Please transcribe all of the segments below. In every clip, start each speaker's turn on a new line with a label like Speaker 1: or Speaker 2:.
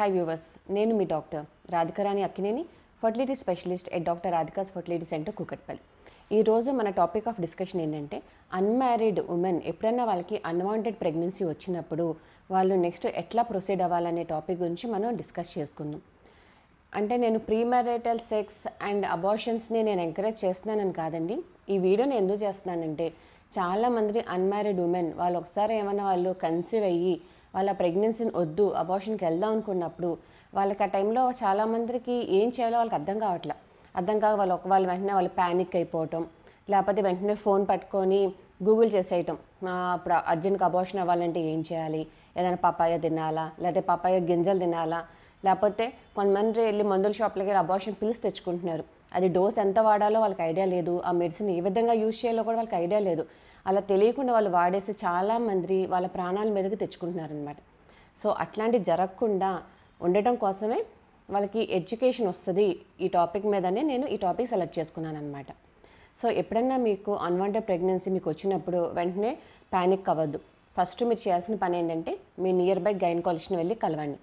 Speaker 1: Hi viewers, నేను మీ doctor Radhikarani Akkineni, fertility specialist at doctor Radhika's fertility centre Kukatpally. ఈరోజు మన టాపిక్ ఆఫ్ డిస్కషన్ ఏంటంటే అన్మ్యారీడ్ ఉమెన్ ఎప్పుడైనా వాళ్ళకి అన్వాంటెడ్ ప్రెగ్నెన్సీ వచ్చినప్పుడు వాళ్ళు నెక్స్ట్ ఎట్లా ప్రొసీడ్ అవ్వాలనే టాపిక్ గురించి మనం డిస్కస్ చేసుకుందాం. అంటే నేను ప్రీమ్యారిటల్ సెక్స్ అండ్ అబార్షన్స్ని నేను ఎంకరేజ్ చేస్తున్నానని కాదండి. ఈ వీడియోని ఎందుకు చేస్తున్నానంటే చాలామంది అన్మ్యారీడ్ ఉమెన్ వాళ్ళు ఒకసారి ఏమన్నా వాళ్ళు కన్సీవ్ అయ్యి వాళ్ళ ప్రెగ్నెన్సీని వద్దు అబార్షన్కి వెళ్దాం అనుకున్నప్పుడు వాళ్ళకి ఆ టైంలో చాలామందికి ఏం చేయాలో వాళ్ళకి అర్థం కాక వాళ్ళు వెంటనే వాళ్ళు ప్యానిక్ అయిపోవటం, లేకపోతే వెంటనే ఫోన్ పట్టుకొని గూగుల్ చేసేయటం. అప్పుడు అర్జెంట్గా అబార్షన్ అవ్వాలంటే ఏం చేయాలి, ఏదైనా పపాయ తినాలా, లేకపోతే పపాయ గింజలు తినాలా, లేకపోతే కొంతమంది వెళ్ళి మందుల షాప్లకి అబార్షన్ పిల్స్ తెచ్చుకుంటున్నారు. అది డోస్ ఎంత వాడాలో వాళ్ళకి ఐడియా లేదు, ఆ మెడిసిన్ ఏ విధంగా యూజ్ చేయాలో కూడా వాళ్ళకి ఐడియా లేదు. అలా తెలియకుండా వాళ్ళు వాడేసి చాలామంది వాళ్ళ ప్రాణాల మీదకి తెచ్చుకుంటున్నారనమాట. సో అట్లాంటివి జరగకుండా ఉండటం కోసమే వాళ్ళకి ఎడ్యుకేషన్ వస్తుంది ఈ టాపిక్ మీదనే నేను ఈ టాపిక్ సెలెక్ట్ చేసుకున్నాను అనమాట. సో ఎప్పుడన్నా మీకు అన్వాంటెడ్ ప్రెగ్నెన్సీ మీకు వచ్చినప్పుడు వెంటనే ప్యానిక్ అవ్వద్దు. ఫస్ట్ మీరు చేయాల్సిన పని ఏంటంటే మీ నియర్ బై గైనకాలజిస్ట్ని వెళ్ళి కలవండి.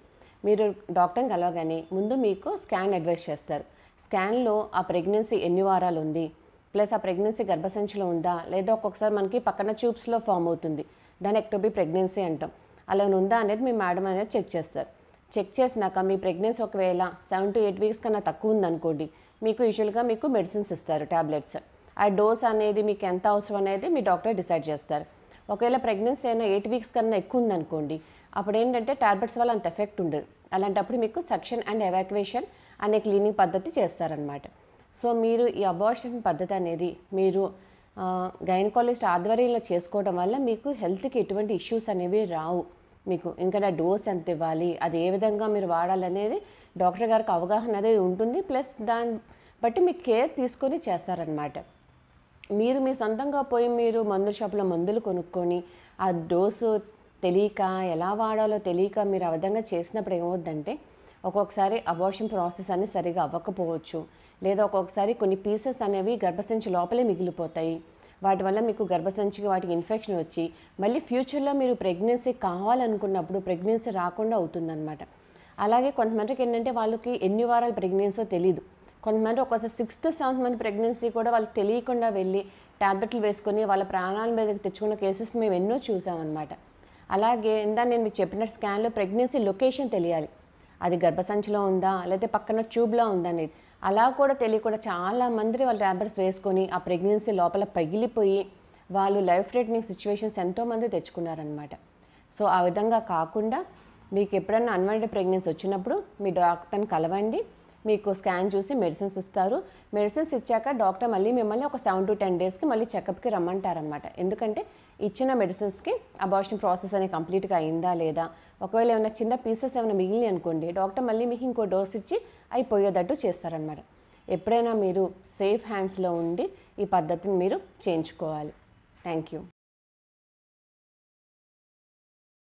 Speaker 1: మీరు డాక్టర్ని కలవగానే ముందు మీకు స్కాన్ అడ్వైస్ చేస్తారు. స్కాన్లో ఆ ప్రెగ్నెన్సీ ఎన్ని వారాలు ఉంది, ప్లస్ ఆ ప్రెగ్నెన్సీ గర్భసంచిలో ఉందా లేదా ఒక్కొక్కసారి మనకి పక్కన ట్యూబ్స్లో ఫామ్ అవుతుంది, దాన్ని ఎక్టోపీ ప్రెగ్నెన్సీ అంటాం. అలా ఉందా అనేది మీ మేడం అనేది చెక్ చేస్తారు. చెక్ చేసినాక మీ ప్రెగ్నెన్సీ ఒకవేళ 7 to 8 వీక్స్ కన్నా తక్కువ ఉందనుకోండి, మీకు యూజువల్గా మీకు మెడిసిన్స్ ఇస్తారు, ట్యాబ్లెట్స్. ఆ డోస్ అనేది మీకు ఎంత అవసరం అనేది మీ డాక్టర్ డిసైడ్ చేస్తారు. ఒకవేళ ప్రెగ్నెన్సీ అయినా 8 వీక్స్ కన్నా ఎక్కువ ఉందనుకోండి, అప్పుడు ఏంటంటే ట్యాబ్లెట్స్ వల్ల అంత ఎఫెక్ట్ ఉండదు. అలాంటప్పుడు మీకు సక్షన్ అండ్ ఎవాక్యువేషన్ అనే క్లీనింగ్ పద్ధతి చేస్తారనమాట. సో మీరు ఈ అబార్షన్ పద్ధతి అనేది మీరు గైనకాలజిస్ట్ ఆధ్వర్యంలో చేసుకోవడం వల్ల మీకు హెల్త్కి ఎటువంటి ఇష్యూస్ అనేవి రావు. మీకు ఇంకా డోస్ ఎంత ఇవ్వాలి, అది ఏ విధంగా మీరు వాడాలనేది డాక్టర్ గారికి అవగాహన అనేది ఉంటుంది. ప్లస్ దాన్ని బట్టి మీకు కేర్ తీసుకొని చేస్తారనమాట. మీరు మీ సొంతంగా పోయి మీరు మందుల షాప్లో మందులు కొనుక్కొని ఆ డోసు తెలియక ఎలా వాడాలో తెలియక మీరు ఆ విధంగా చేసినప్పుడు ఏమవుద్దంటే ఒక్కొక్కసారి అబార్షన్ ప్రాసెస్ అనేది సరిగా అవ్వకపోవచ్చు, లేదా ఒక్కొక్కసారి కొన్ని పీసెస్ అనేవి గర్భసంచి లోపలే మిగిలిపోతాయి. వాటి వల్ల మీకు గర్భసంచికి వాటికి ఇన్ఫెక్షన్ వచ్చి మళ్ళీ ఫ్యూచర్లో మీరు ప్రెగ్నెన్సీ కావాలనుకున్నప్పుడు ప్రెగ్నెన్సీ రాకుండా అవుతుందన్నమాట. అలాగే కొంతమందికి ఏంటంటే వాళ్ళకి ఎన్ని వారాలు ప్రెగ్నెన్సీ తెలియదు. కొంతమంది ఒక్కోసారి 6th, 7th మంత్ ప్రెగ్నెన్సీ కూడా వాళ్ళకి తెలియకుండా వెళ్ళి ట్యాబ్లెట్లు వేసుకొని వాళ్ళ ప్రాణాల మీదకి తెచ్చుకున్న కేసెస్ మేము ఎన్నో చూసామన్నమాట. అలాగే ఇందా నేను మీకు చెప్పినట్టు స్కాన్లో ప్రెగ్నెన్సీ లొకేషన్ తెలియాలి, అది గర్భసంచిలో ఉందా లేకపోతే పక్కన ట్యూబ్లో ఉందా అనేది. అలా కూడా తెలియకుండా చాలామంది వాళ్ళు ట్యాబ్లెట్స్ వేసుకొని ఆ ప్రెగ్నెన్సీ లోపల పగిలిపోయి వాళ్ళు లైఫ్ థ్రెటనింగ్ సిచ్యువేషన్స్ ఎంతోమంది తెచ్చుకున్నారనమాట. సో ఆ విధంగా కాకుండా మీకు ఎప్పుడన్నా అన్వాంటెడ్ ప్రెగ్నెన్సీ వచ్చినప్పుడు మీ డాక్టర్ని కలవండి. మీకు స్కాన్ చూసి మెడిసిన్స్ ఇస్తారు. మెడిసిన్స్ ఇచ్చాక డాక్టర్ మళ్ళీ మిమ్మల్ని ఒక 7 to 10 డేస్కి మళ్ళీ చెకప్కి రమ్మంటారనమాట. ఎందుకంటే ఇచ్చిన మెడిసిన్స్కి అబార్షన్ ప్రాసెస్ అనేది కంప్లీట్గా అయిందా లేదా, ఒకవేళ ఏమైనా చిన్న పీసెస్ ఏమైనా మిగిలి అనుకోండి, డాక్టర్ మళ్ళీ మీకు ఇంకో డోస్ ఇచ్చి అయిపోయేటట్టు చేస్తారనమాట. ఎప్పుడైనా మీరు సేఫ్ హ్యాండ్స్లో ఉండి ఈ పద్ధతిని మీరు చేయించుకోవాలి. Thank you.